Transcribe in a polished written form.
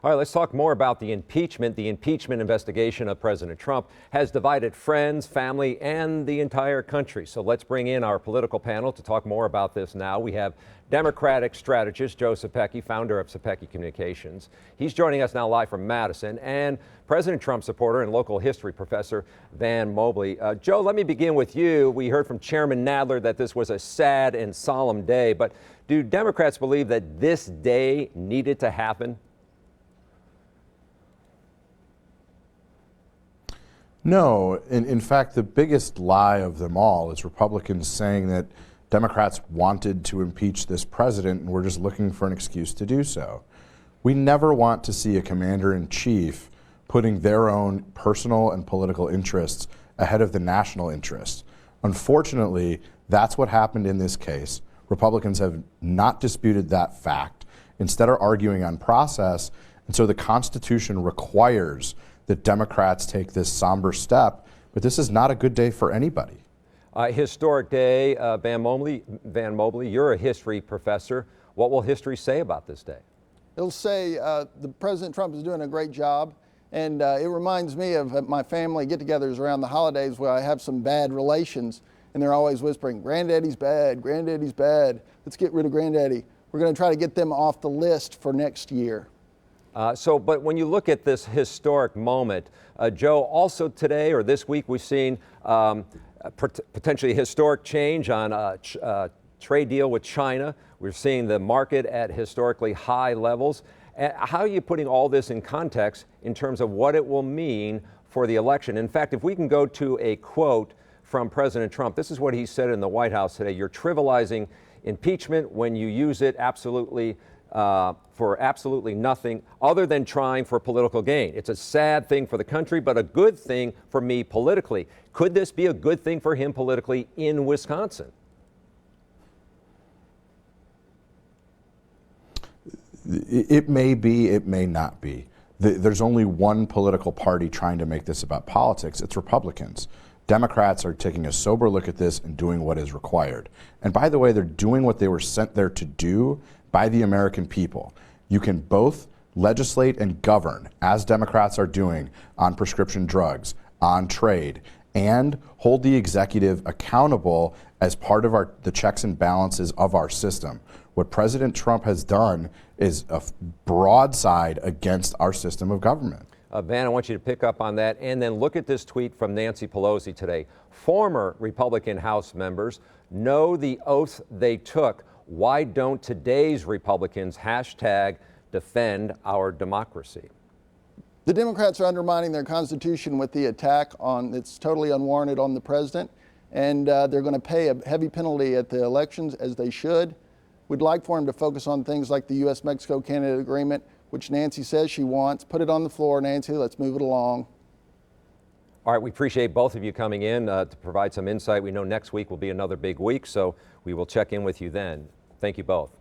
All right, let's talk more about the impeachment. The impeachment investigation of President Trump has divided friends, family, and the entire country. So let's bring in our political panel to talk more about this now. We have Democratic strategist Joe Cepecki, founder of Cepecki Communications. He's joining us now live from Madison, and President Trump supporter and local history professor Van Mobley. Joe, let me begin with you. We heard from Chairman Nadler that this was a sad and solemn day, but do Democrats believe that this day needed to happen? No, in fact, the biggest lie of them all is Republicans saying that Democrats wanted to impeach this president and we're just looking for an excuse to do so. We never want to see a commander-in-chief putting their own personal and political interests ahead of the national interest. Unfortunately, that's what happened in this case. Republicans have not disputed that fact, instead are arguing on process, and so the Constitution requires that Democrats take this somber step, but this is not a good day for anybody. Historic day, Van Mobley, you're a history professor. What will history say about this day? It'll say the President Trump is doing a great job, and it reminds me of my family get-togethers around the holidays where I have some bad relations, and they're always whispering, "Granddaddy's bad, Granddaddy's bad. Let's get rid of Granddaddy." We're going to try to get them off the list for next year. But when you look at this historic moment, Joe, also today or this week, we've seen potentially a historic change on a trade deal with China. We're seeing the market at historically high levels. How are you putting all this in context in terms of what it will mean for the election? In fact, if we can go to a quote from President Trump, this is what he said in the White House today: "You're trivializing impeachment when you use it for absolutely nothing other than trying for political gain. It's a sad thing for the country, but a good thing for me politically." Could this be a good thing for him politically in Wisconsin? It may be, it may not be. There's only one political party trying to make this about politics. It's Republicans. Democrats are taking a sober look at this and doing what is required. And by the way, they're doing what they were sent there to do by the American people. You can both legislate and govern, as Democrats are doing, on prescription drugs, on trade, and hold the executive accountable as part of the checks and balances of our system. What President Trump has done is a broadside against our system of government. Van, I want you to pick up on that and then look at this tweet from Nancy Pelosi today. Former Republican House members know the oath they took. Why don't today's Republicans #defend our democracy? The Democrats are undermining their Constitution with the attack it's totally unwarranted on the president, and they're going to pay a heavy penalty at the elections, as they should. We'd like for them to focus on things like the U.S.-Mexico-Canada agreement, which Nancy says she wants. Put it on the floor, Nancy. Let's move it along. All right, we appreciate both of you coming in to provide some insight. We know next week will be another big week, so we will check in with you then. Thank you both.